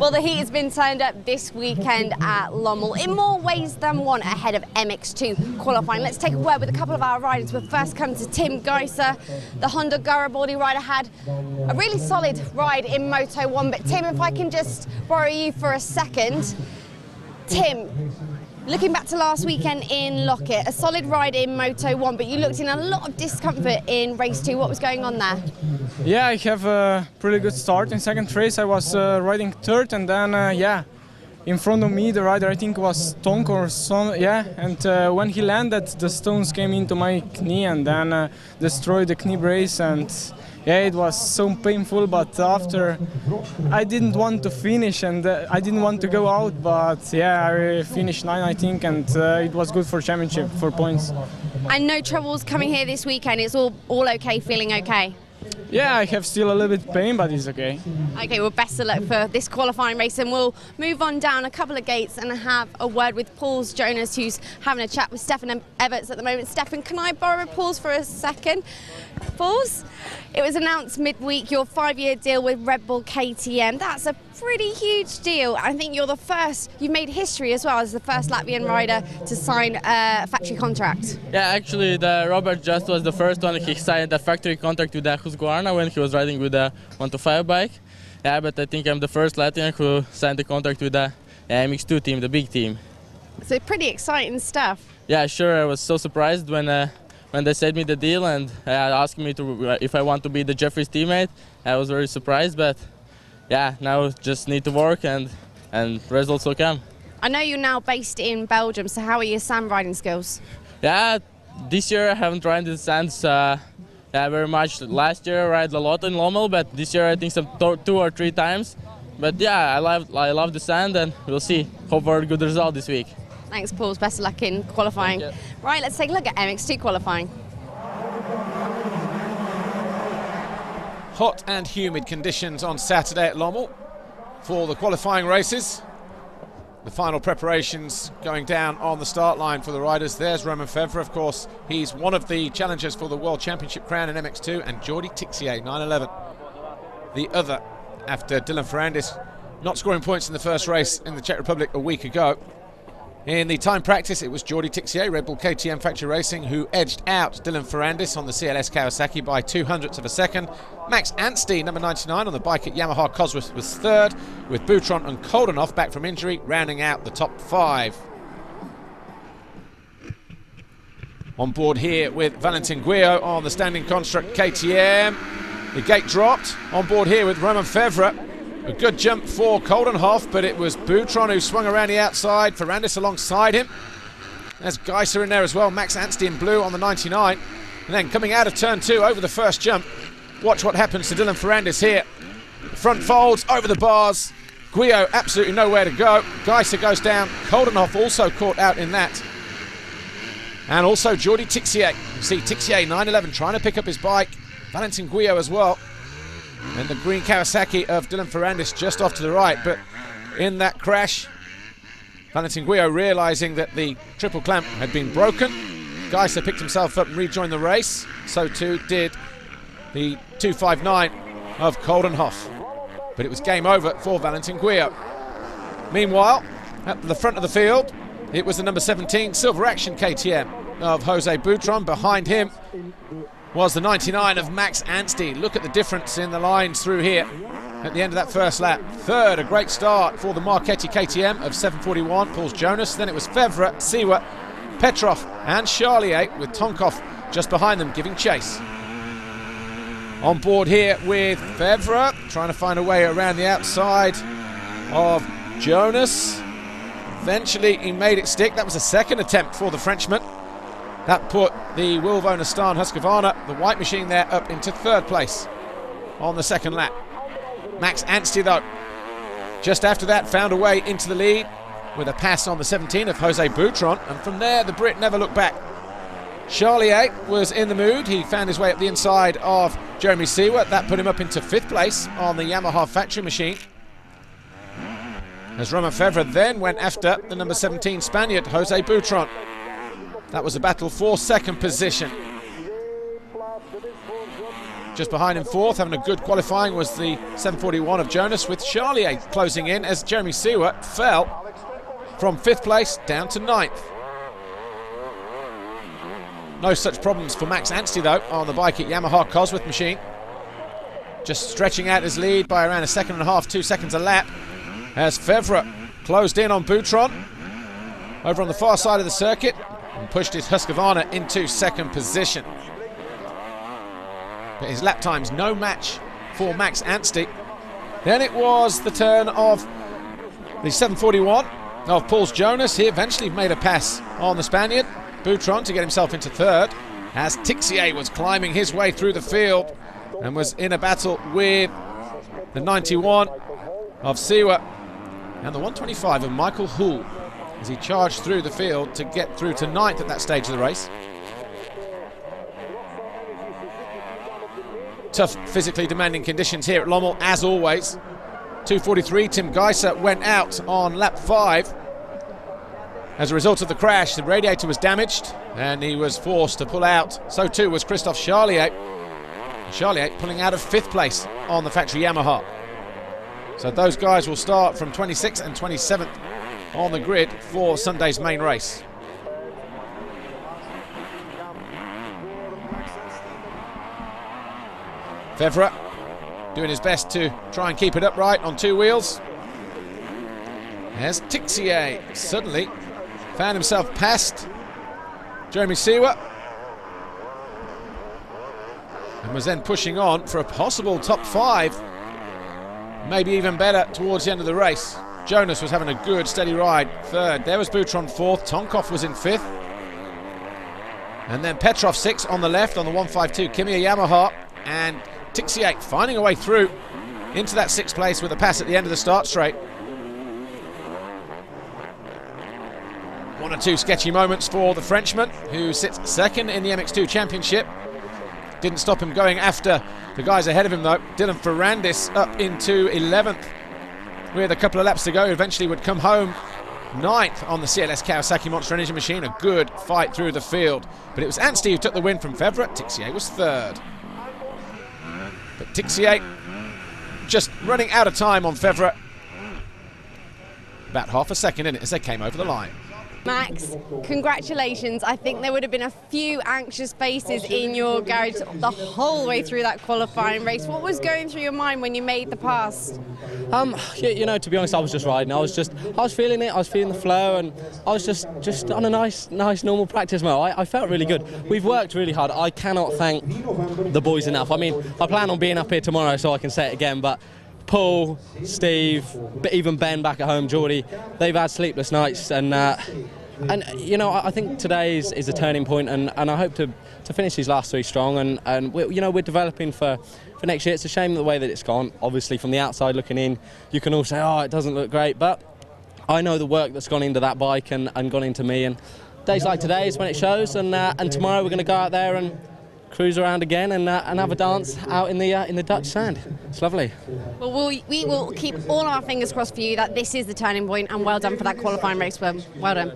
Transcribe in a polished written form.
Well, the heat has been turned up this weekend at Lommel in more ways than one ahead of MX2 qualifying. Let's take a word with a couple of our riders. We'll first come to Tim Geiser. The Honda Garibaldi rider had a really solid ride in Moto 1. But Tim, if I can just borrow you for a second. Tim, looking back to last weekend in Lockett, a solid ride in Moto 1, but you looked in a lot of discomfort in race 2. What was going on there? Yeah, I have a pretty good start in second race. I was riding third, and then in front of me the rider, I think was Tonk or some, yeah, and when he landed, the stones came into my knee and then destroyed the knee brace, and yeah, it was so painful. But after, I didn't want to finish and I didn't want to go out, but yeah, I finished 9, I think, and it was good for championship, for points. And no troubles coming here this weekend. It's all okay, feeling okay? Yeah, I have still a little bit pain, but it's okay. Okay, well, best of luck for this qualifying race, and we'll move on down a couple of gates and have a word with Paul Jonas, who's having a chat with Stefan Everts at the moment. Stefan, can I borrow Paul's for a second? Paul's, it was announced midweek your 5-year deal with Red Bull KTM. That's a pretty huge deal. I think you're the first, you've made history as well as the first Latvian rider to sign a factory contract. Yeah, actually, Robert just was the first one. He signed a factory contract with the Husqvarna when he was riding with the 125 bike. Yeah, but I think I'm the first Latvian who signed the contract with the MX2 team, the big team. So pretty exciting stuff. Yeah, sure. I was so surprised when they sent me the deal and asked me if I want to be the Jeffries teammate. I was very surprised, but yeah, now just need to work and results will come. I know you're now based in Belgium, so how are your sand riding skills? Yeah, this year I haven't ridden the sands very much. Last year I ride a lot in Lommel, but this year I think some 2 or 3 times. But yeah, I love the sand, and we'll see. Hope for a good result this week. Thanks, Paul. Best of luck in qualifying. Right, let's take a look at MX2 qualifying. Hot and humid conditions on Saturday at Lommel for the qualifying races. The final preparations going down on the start line for the riders. There's Romain Febvre, of course. He's one of the challengers for the World Championship crown in MX2, and Jordi Tixier, 911. The other, after Dylan Ferrandis not scoring points in the first race in the Czech Republic a week ago. In the time practice, it was Jordi Tixier, Red Bull KTM Factory Racing, who edged out Dylan Ferrandis on the CLS Kawasaki by 0.02 of a second. Max Anstey, number 99, on the bike at Yamaha Cosworth was third, with Boutron and Koldenhoff back from injury, rounding out the top 5. On board here with Valentin Guyot on the standing construct KTM. The gate dropped. On board here with Romain Febvre. A good jump for Koldenhoff, but it was Boutron who swung around the outside. Ferrandis alongside him. There's Geiser in there as well. Max Anstey in blue on the 99. And then coming out of turn 2 over the first jump. Watch what happens to Dylan Ferrandis here. Front folds over the bars. Guyot absolutely nowhere to go. Geiser goes down. Koldenhoff also caught out in that. And also Jordi Tixier. You see Tixier, 911, trying to pick up his bike. Valentin Guyot as well. And the green Kawasaki of Dylan Ferrandis just off to the right. But in that crash, Valentin Guyot realising that the triple clamp had been broken. Geiser picked himself up and rejoined the race. So too did the 259 of Koldenhoff. But it was game over for Valentin Guyot. Meanwhile, at the front of the field, it was the number 17 Silver Action KTM of Jose Boutron. Behind him was the 99 of Max Anstey. Look at the difference in the lines through here at the end of that first lap. Third, a great start for the Marchetti KTM of 7:41, Paul Jonas. Then it was Febvre, Siwa, Petrov and Charlier, with Tonkov just behind them giving chase. On board here with Febvre, trying to find a way around the outside of Jonas. Eventually he made it stick. That was a second attempt for the Frenchman. That put the Wilvona Stan Husqvarna, the white machine there, up into third place on the second lap. Max Anstey, though, just after that, found a way into the lead with a pass on the 17 of Jose Boutron, and from there the Brit never looked back. Charlier was in the mood. He found his way up the inside of Jeremy Siwa. That put him up into 5th place on the Yamaha factory machine. As Romain Febvre then went after the number 17 Spaniard, Jose Boutron. That was a battle for second position. just behind him fourth, having a good qualifying, was the 741 of Jonas, with Charlier closing in as Jeremy Seewer fell from 5th place down to 9th. No such problems for Max Anstey though on the bike at Yamaha Cosworth machine. Just stretching out his lead by around 1.5 seconds, 2 seconds a lap, as Fevre closed in on Boutron over on the far side of the circuit and pushed his Husqvarna into 2nd position. But his lap time's no match for Max Anstey. Then it was the turn of the 741 of Paul's Jonas. He eventually made a pass on the Spaniard, Boutron, to get himself into 3rd, as Tixier was climbing his way through the field and was in a battle with the 91 of Seewer and the 125 of Michael Hull as he charged through the field to get through to 9th at that stage of the race. Tough physically demanding conditions here at Lommel as always. 2:43, Tim Geiser went out on lap 5. As a result of the crash, the radiator was damaged and he was forced to pull out. So too was Christophe Charlier. Charlier pulling out of 5th place on the factory Yamaha. So those guys will start from 26th and 27th on the grid for Sunday's main race. Fevre doing his best to try and keep it upright on 2 wheels, as Tixier suddenly found himself past Jeremy Seewer and was then pushing on for a possible top 5, maybe even better towards the end of the race. Jonas was having a good steady ride 3rd. There was Boutron 4th, Tonkov was in 5th, and then Petrov 6th on the left on the 152 Kimiya Yamaha, and Tixier finding a way through into that 6th place with a pass at the end of the start straight. 1 or 2 sketchy moments for the Frenchman, who sits 2nd in the MX2 Championship. Didn't stop him going after the guys ahead of him though. Dylan Ferrandis up into 11th with a couple of laps to go. Eventually would come home 9th on the CLS Kawasaki Monster Energy machine. A good fight through the field, but it was Anstey who took the win from Fevre. Tixier was 3rd. But Tixier just running out of time on Fevre. About half a second in it as they came over the line. Max, congratulations. I think there would have been a few anxious faces in your garage the whole way through that qualifying race. What was going through your mind when you made the pass? You know, to be honest, I was just riding. I was feeling it. I was feeling the flow, and I was just on a nice normal practice mode. I felt really good. We've worked really hard. I cannot thank the boys enough. I mean, I plan on being up here tomorrow so I can say it again, but Paul, Steve, even Ben back at home, Geordie, they've had sleepless nights, and you know, I think today is a turning point, and I hope to finish these last 3 strong, and we're developing for next year. It's a shame the way that it's gone. Obviously, from the outside looking in, you can all say, oh, it doesn't look great, but I know the work that's gone into that bike and gone into me, and days like today is when it shows, and tomorrow we're going to go out there and cruise around again and have a dance out in the Dutch sand. It's lovely. Well, we will keep all our fingers crossed for you that this is the turning point, and well done for that qualifying race. Well done.